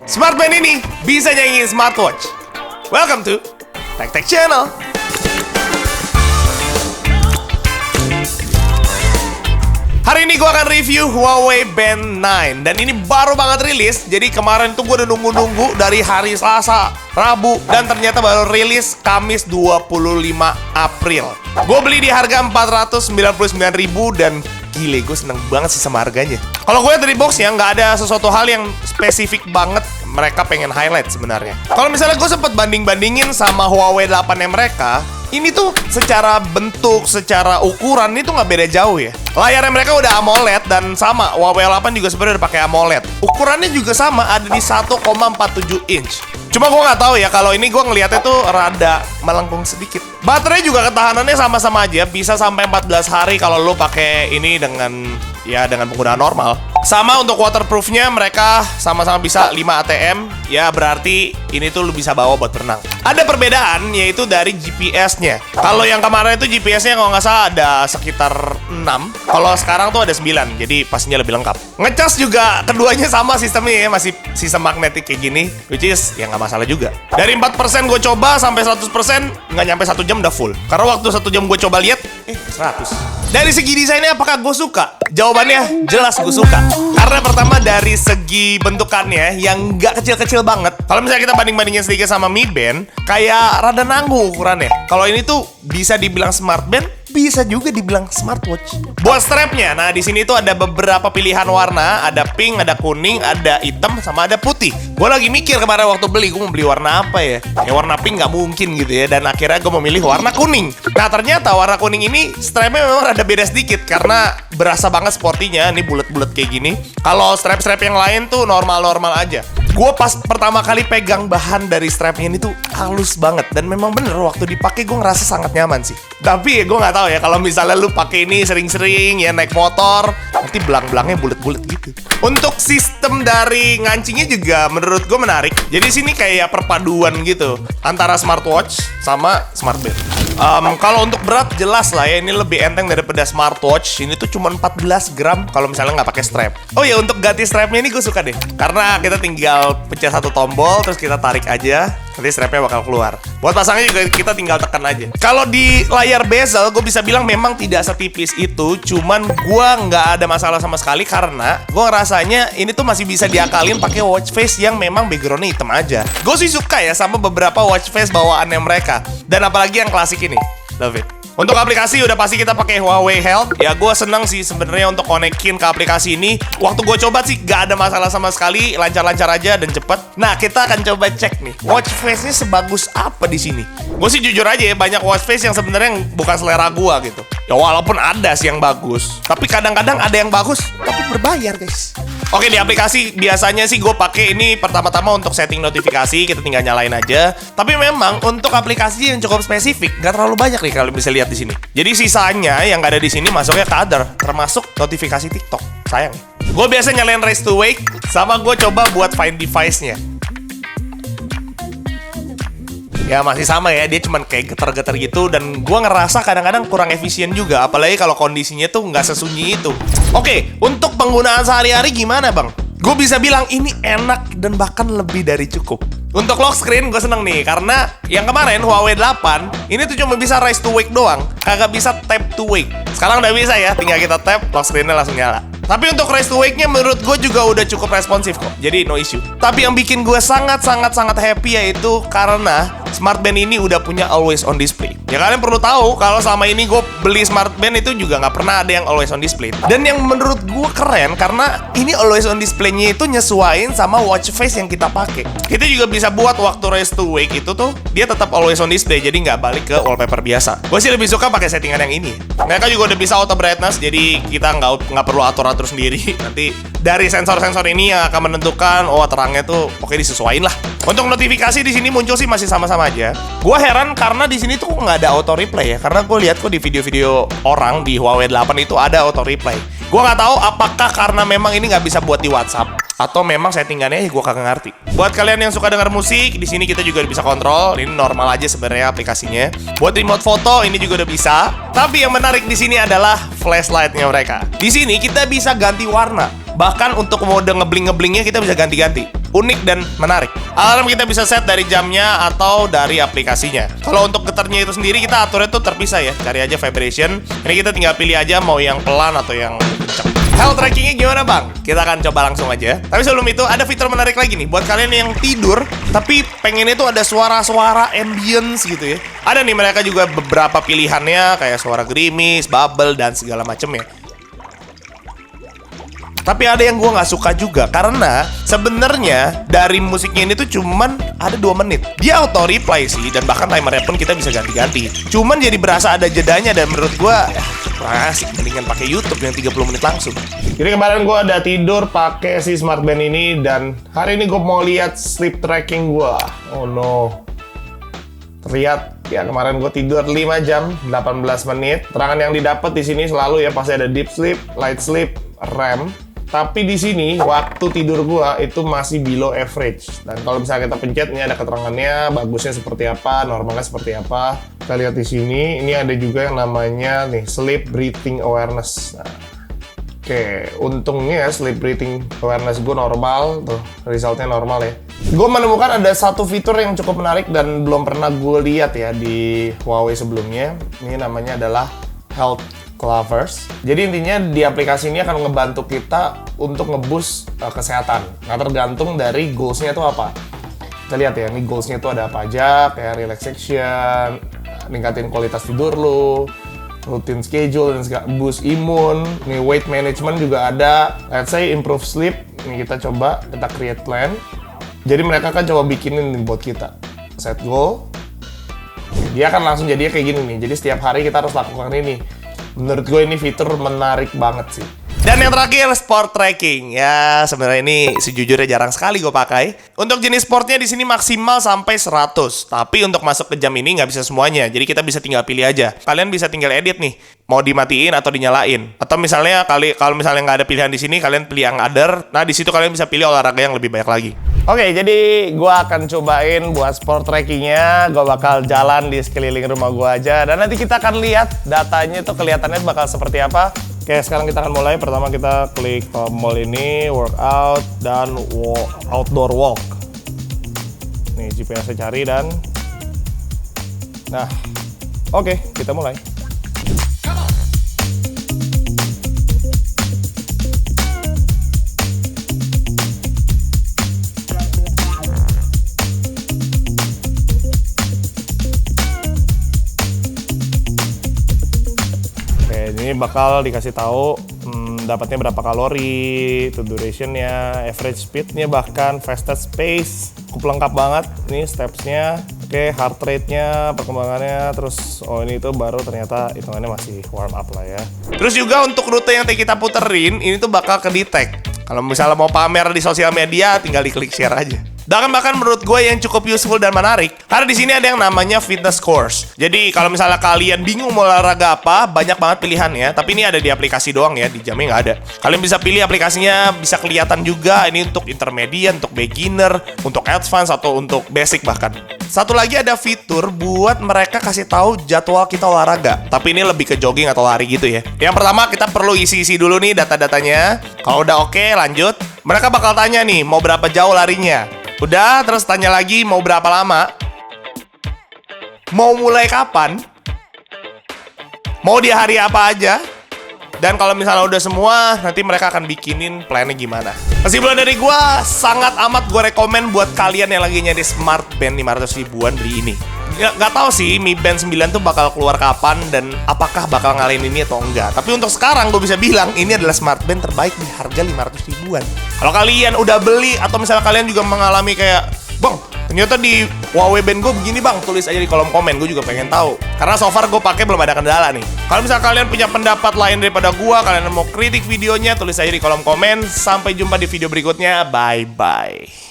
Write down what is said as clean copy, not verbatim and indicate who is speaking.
Speaker 1: Smartband ini bisa nyanyiin smartwatch. Welcome to Tech Tech Channel. Hari ini gue akan review Huawei Band 9. Dan ini baru banget rilis. Jadi kemarin tuh gue udah nunggu-nunggu dari hari Selasa, Rabu, dan ternyata baru rilis Kamis 25 April. Gue beli di harga 499.000 dan gile, gue seneng banget sih sama harganya. Kalau gue dari boxnya nggak ada sesuatu hal yang spesifik banget mereka pengen highlight sebenarnya. Kalau misalnya gue sempat banding-bandingin sama Huawei 8-nya mereka, ini tuh secara bentuk, secara ukuran itu nggak beda jauh ya. Layarnya mereka udah AMOLED dan sama, Huawei 8 juga sebenarnya udah pakai AMOLED. Ukurannya juga sama, ada di 1,47 inch. Cuma gue nggak tahu ya, kalau ini gue ngeliatnya tuh rada melengkung sedikit. Baterai juga ketahanannya sama-sama aja, bisa sampai 14 hari kalau lo pakai ini dengan penggunaan normal. Sama untuk waterproofnya mereka sama-sama bisa 5 ATM, ya berarti ini tuh lo bisa bawa buat berenang. Ada perbedaan yaitu dari GPS-nya. Kalau yang kemarin itu GPS-nya kalau nggak salah ada sekitar 6, kalau sekarang tuh ada 9, jadi pastinya lebih lengkap. Ngecas juga keduanya sama sistemnya ya, masih sistem magnetik kayak gini, which is ya nggak masalah juga. Dari 4% gue coba sampai 100% nggak nyampe 1 jam udah full. Karena waktu 1 jam gue coba lihat 100. Dari segi desainnya apakah gue suka? Jawabannya jelas gue suka. Karena pertama dari segi bentukannya yang nggak kecil-kecil banget. Kalau misalnya kita banding-bandingin sedikit sama Mi Band, kayak rada nanggung ukurannya. Kalau ini tuh bisa dibilang smart band, bisa juga dibilang smartwatch. Buat strapnya, nah di sini tuh ada beberapa pilihan warna, ada pink, ada kuning, ada hitam, sama ada putih. Gue lagi mikir kemarin waktu beli, gue mau beli warna apa ya? Ya warna pink nggak mungkin gitu ya, dan akhirnya gue memilih warna kuning. Nah ternyata warna kuning ini strapnya memang ada beda sedikit karena berasa banget sportinya, ini bulat-bulat kayak gini. Kalau strap-strap yang lain tuh normal-normal aja. Gue pas pertama kali pegang bahan dari strapnya ini tuh halus banget, dan memang bener waktu dipakai gue ngerasa sangat nyaman sih. Tapi ya gue nggak tahu ya, kalau misalnya lu pakai ini sering-sering ya naik motor, nanti belang-belangnya bulet-bulet gitu. Untuk sistem dari ngancingnya juga menurut gue menarik. Jadi sini kayak perpaduan gitu antara smartwatch sama smartband. Kalau untuk berat jelas lah ya, ini lebih enteng daripada smartwatch. Ini tuh cuma 14 gram kalau misalnya nggak pakai strap. Oh ya, untuk ganti strapnya ini gue suka deh, karena kita tinggal pencet satu tombol terus kita tarik aja, nanti strapnya bakal keluar. Buat pasangnya juga kita tinggal tekan aja. Kalau di layar bezel gue bisa bilang memang tidak setipis itu, cuman gue nggak ada masalah sama sekali karena gue ngerasanya ini tuh masih bisa diakalin pakai watch face yang memang backgroundnya hitam aja. Gue sih suka ya sama beberapa watch face bawaannya mereka, dan apalagi yang klasik ini, love it. Untuk aplikasi udah pasti kita pakai Huawei Health. Ya gue seneng sih sebenarnya untuk konekin ke aplikasi ini. Waktu gue coba sih gak ada masalah sama sekali, lancar-lancar aja dan cepet. Nah kita akan coba cek nih, watch face-nya sebagus apa di sini. Gue sih jujur aja ya, banyak watch face yang sebenarnya bukan selera gue gitu. Ya walaupun ada sih yang bagus, tapi kadang-kadang ada yang bagus tapi berbayar guys. Oke, di aplikasi biasanya sih gue pakai ini pertama-tama untuk setting notifikasi, kita tinggal nyalain aja. Tapi memang untuk aplikasi yang cukup spesifik, nggak terlalu banyak nih kalau bisa lihat di sini. Jadi sisanya yang nggak ada di sini masuknya ke other, termasuk notifikasi TikTok. Sayang. Gue biasa nyalain Raise to Wake, sama gue coba buat find device-nya. Ya masih sama ya, dia cuman kayak getar-getar gitu, dan gue ngerasa kadang-kadang kurang efisien juga, apalagi kalau kondisinya tuh nggak sesunyi itu. Oke, untuk penggunaan sehari-hari gimana bang? Gue bisa bilang ini enak dan bahkan lebih dari cukup. Untuk lock screen gue seneng nih, karena yang kemarin Huawei 8 ini tuh cuma bisa raise to wake doang, kagak bisa tap to wake. Sekarang udah bisa ya, tinggal kita tap, lock screen-nya langsung nyala. Tapi untuk raise to wake-nya menurut gue juga udah cukup responsif kok, jadi no issue. Tapi yang bikin gue sangat happy yaitu karena smartband ini udah punya always on display. Ya kalian perlu tahu kalau selama ini gue beli smartband itu juga nggak pernah ada yang always on display. Dan yang menurut gue keren karena ini always on display-nya itu nyesuaiin sama watch face yang kita pakai. Kita juga bisa buat waktu raise to wake itu tuh dia tetap always on display, jadi nggak balik ke wallpaper biasa. Gue sih lebih suka pakai settingan yang ini. Mereka juga udah bisa auto brightness, jadi kita nggak perlu atur sendiri. Nanti dari sensor-sensor ini yang akan menentukan terangnya tuh oke disesuaiin lah. Untuk notifikasi di sini muncul sih masih sama-sama aja. Gua heran karena di sini tuh nggak ada auto replay ya. Karena gue lihat kok di video-video orang di Huawei 8 itu ada auto replay. Gua nggak tahu apakah karena memang ini nggak bisa buat di WhatsApp atau memang settingannya gue kagak ngerti. Buat kalian yang suka dengar musik, di sini kita juga bisa kontrol. Ini normal aja sebenarnya aplikasinya. Buat remote foto ini juga udah bisa. Tapi yang menarik di sini adalah flashlightnya mereka. Di sini kita bisa ganti warna. Bahkan untuk mode ngebling-ngeblingnya kita bisa ganti-ganti. unik dan menarik. Alarm kita bisa set dari jamnya atau dari aplikasinya. Kalau untuk getarnya itu sendiri kita aturnya tuh terpisah ya. Cari aja vibration. Ini kita tinggal pilih aja mau yang pelan atau yang kenceng. Health trackingnya gimana bang? Kita akan coba langsung aja. Tapi sebelum itu ada fitur menarik lagi nih buat kalian yang tidur tapi pengennya tuh ada suara-suara ambience gitu ya. Ada nih mereka juga beberapa pilihannya kayak suara gerimis, bubble dan segala macem ya. Tapi ada yang gue nggak suka juga karena sebenarnya dari musiknya ini tuh cuman ada 2 menit. Dia auto replay sih dan bahkan timernya pun kita bisa ganti-ganti. Cuman jadi berasa ada jedanya dan menurut gue kurang asik. Mendingan pakai YouTube yang 30 menit langsung. Jadi kemarin gue ada tidur pakai si smart band ini dan hari ini gue mau lihat sleep tracking gue. Oh no. Terlihat ya kemarin gue tidur 5 jam 18 menit. Terangan yang didapat di sini selalu ya pasti ada deep sleep, light sleep, REM. Tapi di sini waktu tidur gua itu masih below average. Dan kalau misalnya kita pencet ini ada keterangannya, bagusnya seperti apa, normalnya seperti apa. Kita lihat di sini, ini ada juga yang namanya nih sleep breathing awareness. Nah, oke, untungnya sleep breathing awareness gua normal, tuh resultnya normal ya. Gue menemukan ada satu fitur yang cukup menarik dan belum pernah gue lihat ya di Huawei sebelumnya. Ini namanya adalah Health Clovers. Jadi intinya di aplikasi ini akan ngebantu kita untuk ngeboost kesehatan. Nah tergantung dari goalsnya itu apa. Kita lihat ya, ini goalsnya itu ada apa aja, kayak relaxation, ningkatin kualitas tidur lo, routine schedule, dan boost imun. Nih weight management juga ada. Let's say improve sleep. Ini kita coba, kita create plan. Jadi mereka kan coba bikinin nih buat kita. Set goal. Dia akan langsung jadinya kayak gini nih. Jadi setiap hari kita harus lakukan ini. Menurut gue ini fitur menarik banget sih. Dan yang terakhir, sport tracking. Ya, sebenarnya ini sejujurnya jarang sekali gue pakai. Untuk jenis sportnya di sini maksimal sampai 100. Tapi untuk masuk ke jam ini nggak bisa semuanya. Jadi kita bisa tinggal pilih aja. Kalian bisa tinggal edit nih, mau dimatiin atau dinyalain. Atau misalnya kalau misalnya nggak ada pilihan di sini, kalian pilih yang other. Nah, di situ kalian bisa pilih olahraga yang lebih banyak lagi. Oke, jadi gue akan cobain buat sport trackingnya. Gue bakal jalan di sekeliling rumah gue aja. Dan nanti kita akan lihat datanya itu kelihatannya bakal seperti apa. Oke, sekarang kita akan mulai. Pertama kita klik tombol ini, workout, dan outdoor walk. Nih GPS-nya cari dan... Nah, oke, kita mulai. Ini bakal dikasih tahu dapatnya berapa kalori, to durationnya, average speednya, bahkan fastest pace. Cukup lengkap banget nih stepsnya. Oke, heart rate-nya, perkembangannya, terus ini itu baru ternyata hitungannya masih warm up lah ya. Terus juga untuk rute yang kita puterin, ini tuh bakal ke-detect. Kalau misalnya mau pamer di sosial media, tinggal diklik share aja. Dan bahkan menurut gue yang cukup useful dan menarik karena di sini ada yang namanya fitness course. Jadi kalau misalnya kalian bingung mau olahraga apa, banyak banget pilihannya. Tapi ini ada di aplikasi doang ya, di jamnya nggak ada. Kalian bisa pilih aplikasinya, bisa kelihatan juga ini untuk intermediate, untuk beginner, untuk advance atau untuk basic bahkan. Satu lagi ada fitur buat mereka kasih tahu jadwal kita olahraga. Tapi ini lebih ke jogging atau lari gitu ya. Yang pertama kita perlu isi-isi dulu nih data-datanya. Kalau udah oke, lanjut. Mereka bakal tanya nih mau berapa jauh larinya. Udah, terus tanya lagi mau berapa lama, mau mulai kapan, mau di hari apa aja. Dan kalau misalnya udah semua, nanti mereka akan bikinin plannya gimana. Kesimpulan dari gue, sangat amat gue rekomen buat kalian yang lagi nyari smart band 500 ribuan beli ini. Gak tahu sih Mi Band 9 tuh bakal keluar kapan dan apakah bakal ngalahin ini atau enggak. Tapi untuk sekarang gue bisa bilang ini adalah smart band terbaik di harga 500 ribuan. Kalau kalian udah beli atau misalnya kalian juga mengalami kayak, Bang, ternyata di Huawei Band gue begini bang, tulis aja di kolom komen, gue juga pengen tahu. Karena so far gue pakai belum ada kendala nih. Kalau misalnya kalian punya pendapat lain daripada gue, kalian mau kritik videonya, tulis aja di kolom komen. Sampai jumpa di video berikutnya, bye-bye.